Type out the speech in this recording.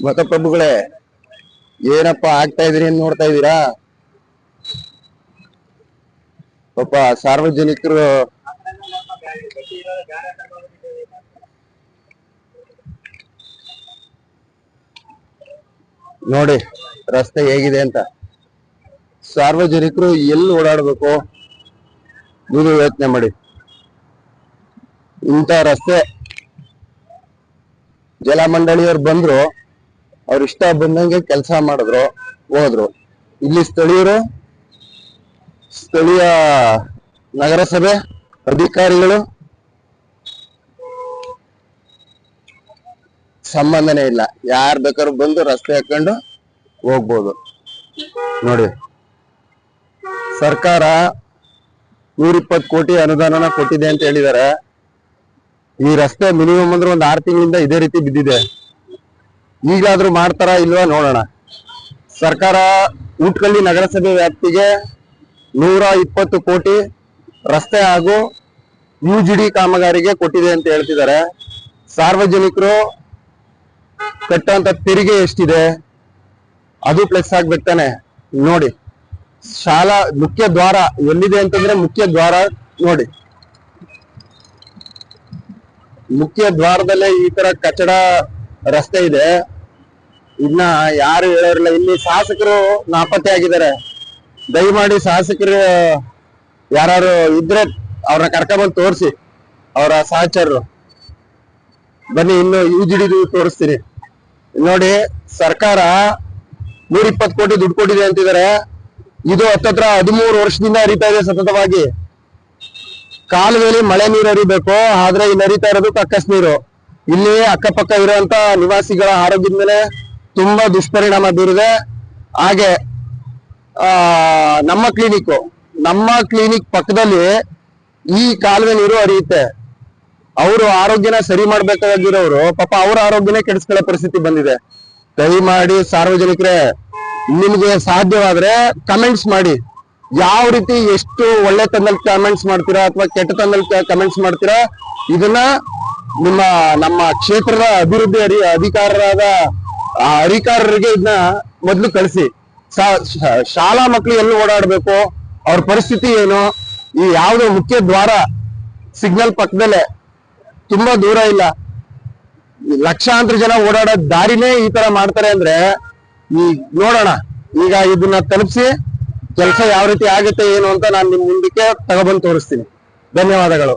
ಮತಪ್ರಭುಗಳೇ, ಏನಪ್ಪಾ ಆಗ್ತಾ ಇದ್ರಿ ಅಂತ ನೋಡ್ತಾ ಇದ್ದೀರಾ? ಪಾಪ ಸಾರ್ವಜನಿಕರು ನೋಡಿ ರಸ್ತೆ ಹೇಗಿದೆ ಅಂತ. ಸಾರ್ವಜನಿಕರು ಎಲ್ಲಿ ಓಡಾಡ್ಬೇಕು ನೀವು ಯೋಚನೆ ಮಾಡಿ. ಇಂಥ ರಸ್ತೆ ಜಲಮಂಡಳಿಯವ್ರು ಬಂದ್ರು, ಅವ್ರ ಇಷ್ಟ ಬಂದಂಗೆ ಕೆಲಸ ಮಾಡಿದ್ರು, ಹೋದ್ರು. ಇಲ್ಲಿ ಸ್ಥಳೀಯ ನಗರಸಭೆ ಅಧಿಕಾರಿಗಳು ಸಂಬಂಧನೇ ಇಲ್ಲ. ಯಾರ್ ಬೇಕಾದ್ರೂ ಬಂದು ರಸ್ತೆ ಹಾಕೊಂಡು ಹೋಗ್ಬೋದು. ನೋಡಿ, ಸರ್ಕಾರ 120 ಕೋಟಿ ಅನುದಾನನ ಕೊಟ್ಟಿದೆ ಅಂತ ಹೇಳಿದ್ದಾರೆ. ಈ ರಸ್ತೆ ಮಿನಿಮಮ್ ಅಂದ್ರೆ ಒಂದು 6 ತಿಂಗಳಿಂದ ಇದೇ ರೀತಿ ಬಿದ್ದಿದೆ. ಈಗಾದ್ರೂ ಮಾಡ್ತಾರಾ ಇಲ್ವಾ ನೋಡೋಣ. ಸರ್ಕಾರ ಊಟ್ಕಳ್ಳಿ ನಗರಸಭೆ ವ್ಯಾಪ್ತಿಗೆ 120 ಕೋಟಿ ರಸ್ತೆ ಹಾಗೂ UGD ಕಾಮಗಾರಿಗೆ ಕೊಟ್ಟಿದೆ ಅಂತ ಹೇಳ್ತಿದ್ದಾರೆ. ಸಾರ್ವಜನಿಕರು ಕಟ್ಟುವಂತ ತೆರಿಗೆ ಎಷ್ಟಿದೆ ಅದು ಪ್ಲಸ್ ಆಗ್ಬೇಕು ತಾನೆ. ನೋಡಿ, ಶಾಲಾ ಮುಖ್ಯ ದ್ವಾರ ಎಲ್ಲಿದೆ ಅಂತಂದ್ರೆ ಮುಖ್ಯ ದ್ವಾರ ನೋಡಿ, ಮುಖ್ಯ ದ್ವಾರದಲ್ಲೇ ಈ ತರ ಕಚಡ ರಸ್ತೆ ಇದೆ. ಇನ್ನ ಯಾರು ಹೇಳೋರಿಲ್ಲ. ಇಲ್ಲಿ ಶಾಸಕರು ನಾಪತ್ತೆ ಆಗಿದ್ದಾರೆ. ದಯಮಾಡಿ ಶಾಸಕರು ಯಾರು ಇದ್ರೆ ಅವ್ರನ್ನ ಕರ್ಕೊಂಡ್ಬಂದು ತೋರಿಸಿ, ಅವರ ಸಹಚರರು ಬನ್ನಿ. ಇನ್ನು UGD ತೋರಿಸ್ತೀನಿ ನೋಡಿ. ಸರ್ಕಾರ 120 ಕೋಟಿ ದುಡ್ಡು ಕೊಟ್ಟಿದೆ ಅಂತಿದ್ದಾರೆ. ಇದು ಹತ್ತತ್ರ 13 ವರ್ಷದಿಂದ ಹರಿತಾ ಇದೆ ಸತತವಾಗಿ. ಕಾಲುವೆಯಲ್ಲಿ ಮಳೆ ನೀರು ಹರಿಬೇಕು, ಆದ್ರೆ ಇಲ್ಲಿ ಹರಿತಾ ಇರೋದು ಕಕ್ಕಸ್ ನೀರು. ಇಲ್ಲಿ ಅಕ್ಕಪಕ್ಕ ಇರುವಂತ ನಿವಾಸಿಗಳ ಆರೋಗ್ಯದ ಮೇಲೆ ತುಂಬಾ ದುಷ್ಪರಿಣಾಮ ಬೀರಿದೆ. ಹಾಗೆ ನಮ್ಮ ಕ್ಲಿನಿಕ್ ಪಕ್ಕದಲ್ಲಿ ಈ ಕಾಲುವೆ ನೀರು ಹರಿಯುತ್ತೆ. ಅವರು ಆರೋಗ್ಯನ ಸರಿ ಮಾಡ್ಬೇಕಾಗಿರೋರು ಪಾಪ ಅವ್ರ ಆರೋಗ್ಯನೇ ಕೆಡಿಸ್ಕೊಳ್ಳೋ ಪರಿಸ್ಥಿತಿ ಬಂದಿದೆ. ದಯಮಾಡಿ ಸಾರ್ವಜನಿಕರೇ, ನಿಮ್ಗೆ ಸಾಧ್ಯವಾದ್ರೆ ಕಮೆಂಟ್ಸ್ ಮಾಡಿ. ಯಾವ ರೀತಿ ಎಷ್ಟು ಒಳ್ಳೆ ತಂದಲ್ಲಿ ಕಮೆಂಟ್ಸ್ ಮಾಡ್ತೀರಾ ಅಥವಾ ಕೆಟ್ಟ ತಂದಲ್ಲಿ ಕಮೆಂಟ್ಸ್ ಮಾಡ್ತೀರಾ, ಇದನ್ನ ನಮ್ಮ ಕ್ಷೇತ್ರದ ಅಭಿವೃದ್ಧಿ ಅಧಿಕಾರರಿಗೆ ಇದನ್ನ ಮೊದ್ಲು ಕಳಿಸಿ. ಶಾಲಾ ಮಕ್ಕಳು ಎಲ್ಲಿ ಓಡಾಡ್ಬೇಕು, ಅವ್ರ ಪರಿಸ್ಥಿತಿ ಏನು, ಈ ಯಾವ್ದೋ ಮುಖ್ಯ ದ್ವಾರ ಸಿಗ್ನಲ್ ಪಕ್ಕದಲ್ಲೇ, ತುಂಬಾ ದೂರ ಇಲ್ಲ, ಲಕ್ಷಾಂತರ ಜನ ಓಡಾಡೋ ದಾರಿನೇ ಈ ತರ ಮಾಡ್ತಾರೆ ಅಂದ್ರೆ ಈಗ ನೋಡೋಣ. ಈಗ ಇದನ್ನ ತಲುಪಿಸಿ ಕೆಲಸ ಯಾವ ರೀತಿ ಆಗುತ್ತೆ ಏನು ಅಂತ ನಾನು ನಿಮ್ ಮುಂದಕ್ಕೆ ತಗೊಬಂದು ತೋರಿಸ್ತೀನಿ. ಧನ್ಯವಾದಗಳು.